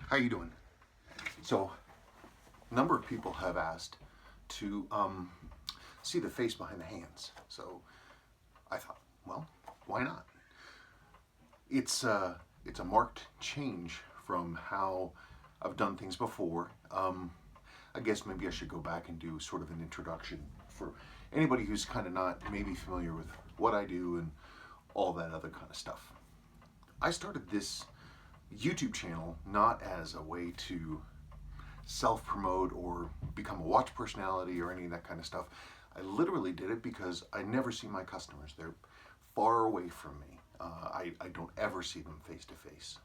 How you doing? So, a number of people have asked to see the face behind the hands. So, I thought, well, why not? It's a marked change from how I've done things before. I guess maybe I should go back and do sort of an introduction for anybody who's kind of not maybe familiar with what I do and all that other kind of stuff. I started this YouTube channel not as a way to self promote or become a watch personality or any of that kind of stuff. I literally did it because I never see my customers. They're far away from me. I don't ever see them face to face.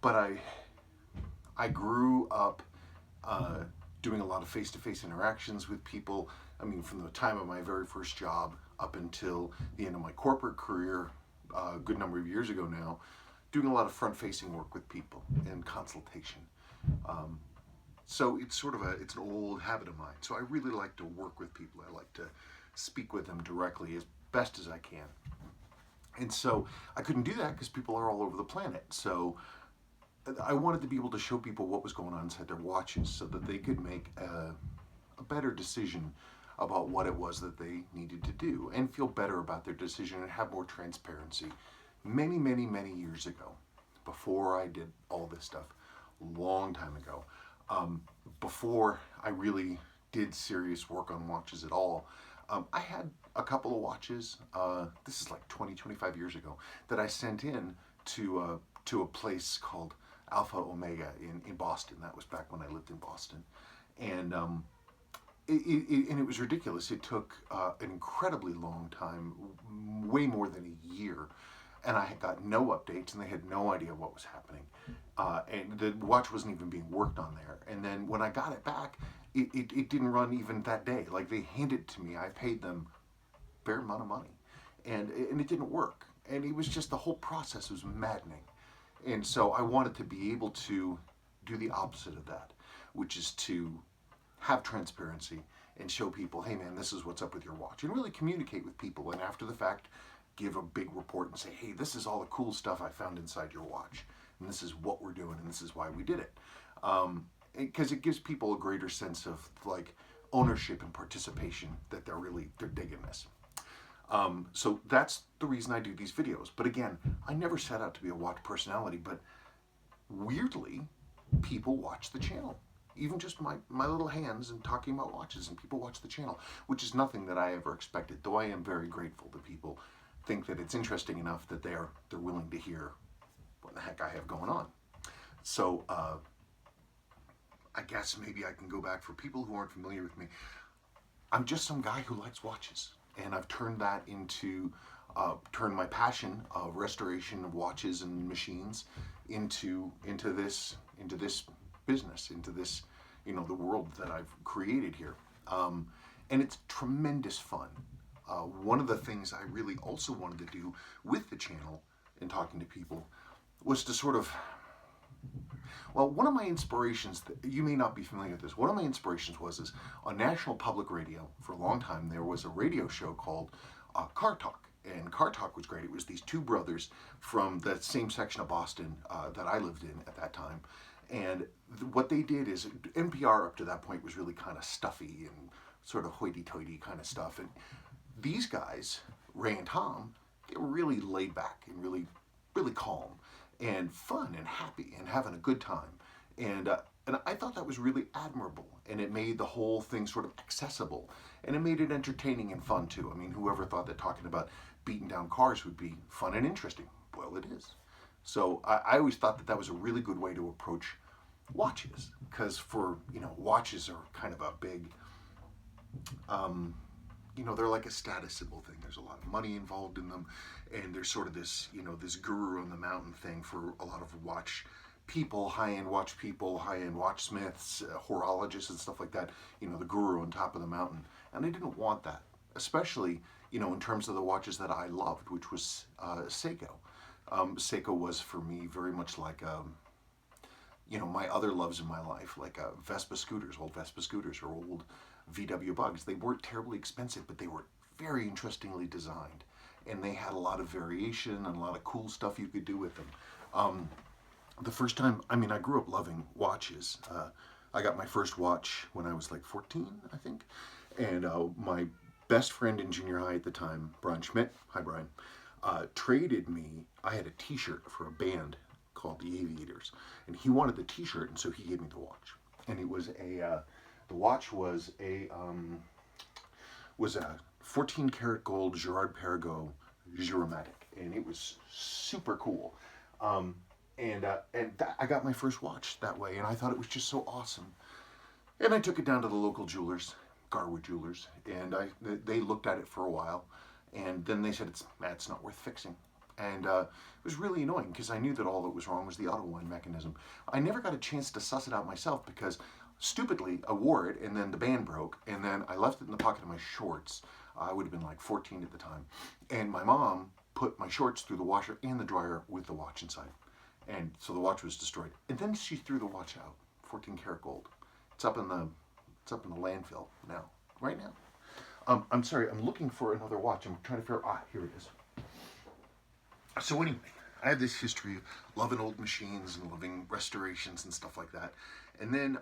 But I grew up doing a lot of face to face interactions with people. I mean, from the time of my very first job up until the end of my corporate career, a good number of years ago now, doing a lot of front facing work with people and consultation. So it's sort of it's an old habit of mine. So I really like to work with people. I like to speak with them directly as best as I can. And so I couldn't do that because people are all over the planet. So I wanted to be able to show people what was going on inside their watches so that they could make a better decision about what it was that they needed to do and feel better about their decision and have more transparency. Many, many, many years ago, before I did all this stuff, long time ago, before I really did serious work on watches at all, I had a couple of watches, this is like 20, 25 years ago, that I sent in to a place called Alpha Omega in Boston. That was back when I lived in Boston. And and it was ridiculous. It took an incredibly long time, way more than a year, and I had got no updates, and they had no idea what was happening. And the watch wasn't even being worked on there. And then when I got it back, it didn't run even that day. Like, they handed it to me. I paid them a fair amount of money, and it didn't work. And it was just, the whole process was maddening. And so I wanted to be able to do the opposite of that, which is to have transparency and show people, hey man, this is what's up with your watch, and really communicate with people, and after the fact give a big report and say, hey, this is all the cool stuff I found inside your watch, and this is what we're doing, and this is why we did it. Because it gives people a greater sense of like ownership and participation, that they're digging this. So that's the reason I do these videos. But again, I never set out to be a watch personality, but weirdly, people watch the channel. Even just my little hands and talking about watches, and people watch the channel, which is nothing that I ever expected, though I am very grateful that people think that it's interesting enough that they're willing to hear what the heck I have going on. So I guess maybe I can go back for people who aren't familiar with me. I'm just some guy who likes watches, and I've turned that into turned my passion of restoration of watches and machines into this business, into this, the world that I've created here. And it's tremendous fun. One of the things I really also wanted to do with the channel and talking to people was to sort of, well, one of my inspirations, you may not be familiar with this, one of my inspirations is on National Public Radio. For a long time there was a radio show called Car Talk. And Car Talk was great. It was these two brothers from the same section of Boston that I lived in at that time. And what they did is, NPR up to that point was really kind of stuffy and sort of hoity-toity kind of stuff. And these guys, Ray and Tom, they were really laid back and really, really calm and fun and happy and having a good time. And I thought that was really admirable. And it made the whole thing sort of accessible. And it made it entertaining and fun too. I mean, whoever thought that talking about beating down cars would be fun and interesting? Well, it is. So I always thought that was a really good way to approach watches, because watches are kind of a big, they're like a status symbol thing. There's a lot of money involved in them, and there's sort of this, this guru on the mountain thing for a lot of watch people, high-end watch people, high-end watchsmiths, horologists and stuff like that, the guru on top of the mountain. And I didn't want that, especially, in terms of the watches that I loved, which was Seiko. Seiko was for me very much like my other loves in my life, like Vespa scooters, old Vespa scooters, or old VW Bugs. They weren't terribly expensive, but they were very interestingly designed. And they had a lot of variation and a lot of cool stuff you could do with them. The first time, I mean, I grew up loving watches. I got my first watch when I was like 14, I think. And my best friend in junior high at the time, Brian Schmidt, hi Brian, traded me, I had a t-shirt for a band called the Aviators. And he wanted the t-shirt, and so he gave me the watch. And it was the watch was a 14 karat gold Girard-Perregaux Giromatic. And it was super cool. I got my first watch that way, and I thought it was just so awesome. And I took it down to the local jewelers, Garwood Jewelers, and they looked at it for a while, and then they said it's not worth fixing. And it was really annoying because I knew that all that was wrong was the auto wind mechanism. I never got a chance to suss it out myself because stupidly I wore it and then the band broke, and then I left it in the pocket of my shorts. I would have been like 14 at the time, and my mom put my shorts through the washer and the dryer with the watch inside. And so the watch was destroyed. And then she threw the watch out, 14 karat gold. It's up in the landfill now, right now. I'm sorry, I'm looking for another watch. I'm trying to figure out, here it is. So anyway, I have this history of loving old machines and loving restorations and stuff like that. And then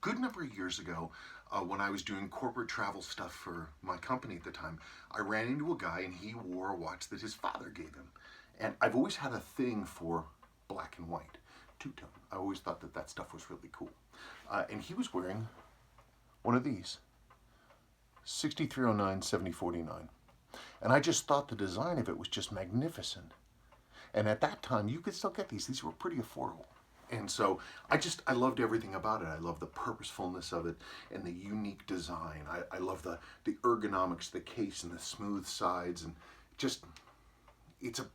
good number of years ago, when I was doing corporate travel stuff for my company at the time, I ran into a guy and he wore a watch that his father gave him. And I've always had a thing for black and white, two-tone. I always thought that stuff was really cool. And he was wearing one of these, 6309 7049. And I just thought the design of it was just magnificent. And at that time, you could still get these. These were pretty affordable. And so I loved everything about it. I love the purposefulness of it and the unique design. I love the ergonomics, the case and the smooth sides, and just, it's a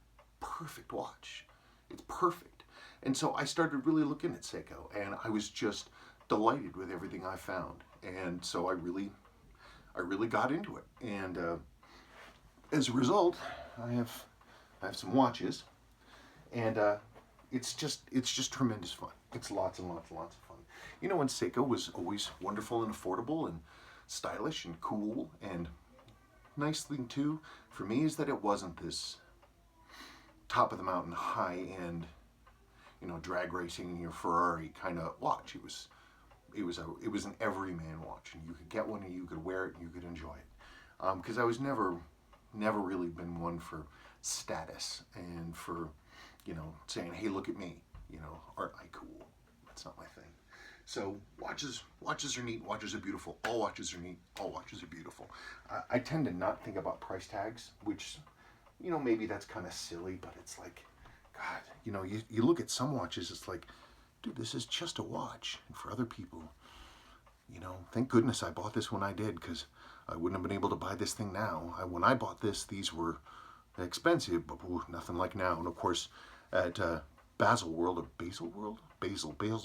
perfect watch. It's perfect. And so I started really looking at Seiko, and I was just delighted with everything I found. And so I really got into it. And as a result, I have some watches, and it's just tremendous fun. It's lots and lots and lots of fun. You know, when Seiko was always wonderful and affordable and stylish and cool, and nice thing too for me is that it wasn't this top of the mountain, high end, you know, drag racing in your Ferrari kind of watch. It was an everyman watch, and you could get one and you could wear it and you could enjoy it. Because I was never really been one for status and for, you know, saying, hey, look at me, you know, aren't I cool? That's not my thing. So watches are neat, watches are beautiful, all watches are neat, all watches are beautiful. I tend to not think about price tags, which, you know, maybe that's kind of silly, but it's like, God, you know, you look at some watches, it's like, dude, this is just a watch. And for other people, you know, thank goodness I bought this when I did, because I wouldn't have been able to buy this thing now. When I bought this, these were expensive, but nothing like now. And of course, at Basel,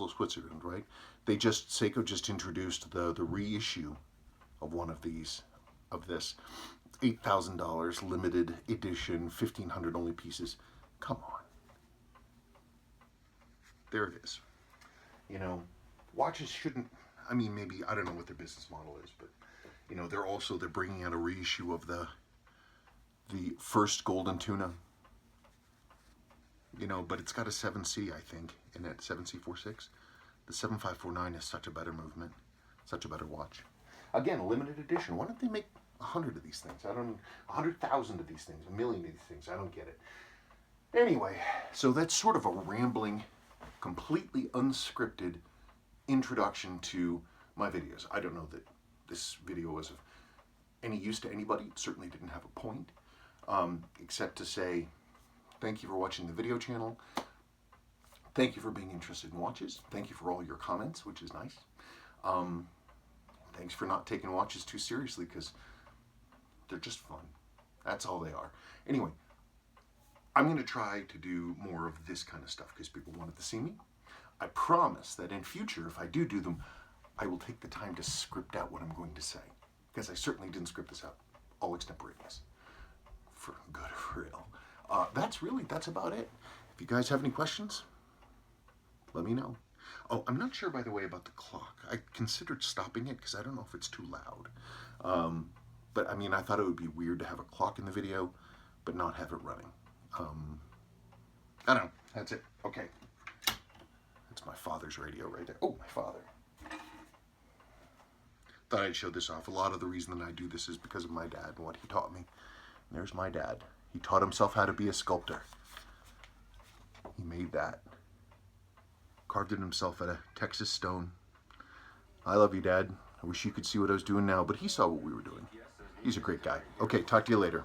Switzerland, right? Seiko just introduced the reissue of one of these, of this $8,000 limited edition, 1,500 only pieces. Come on. There it is. You know, watches shouldn't, I mean, maybe, I don't know what their business model is, but, you know, they're bringing out a reissue of the first golden tuna, you know, but it's got a 7C, I think, in it, 7C46. The 7549 is such a better movement, such a better watch. Again, a limited edition. Why don't they make 100 of these things? 100,000 of these things, 1 million of these things. I don't get it. Anyway, so that's sort of a rambling, completely unscripted introduction to my videos. I don't know that this video was of any use to anybody. It certainly didn't have a point, except to say thank you for watching the video channel. Thank you for being interested in watches. Thank you for all your comments, which is nice. Thanks for not taking watches too seriously, because they're just fun. That's all they are. Anyway, I'm going to try to do more of this kind of stuff because people wanted to see me. I promise that in future, if I do them, I will take the time to script out what I'm going to say, because I certainly didn't script this out. All extemporaneous. For good or for ill. That's about it. If you guys have any questions, let me know. Oh, I'm not sure, by the way, about the clock. I considered stopping it because I don't know if it's too loud. But I mean, I thought it would be weird to have a clock in the video, but not have it running. I don't know. That's it. Okay. That's my father's radio right there. Oh, my father. Thought I'd show this off. A lot of the reason that I do this is because of my dad and what he taught me. And there's my dad. He taught himself how to be a sculptor. He made that. Carved it himself out of Texas stone. I love you, Dad. I wish you could see what I was doing now, but he saw what we were doing. He's a great guy. Okay, talk to you later.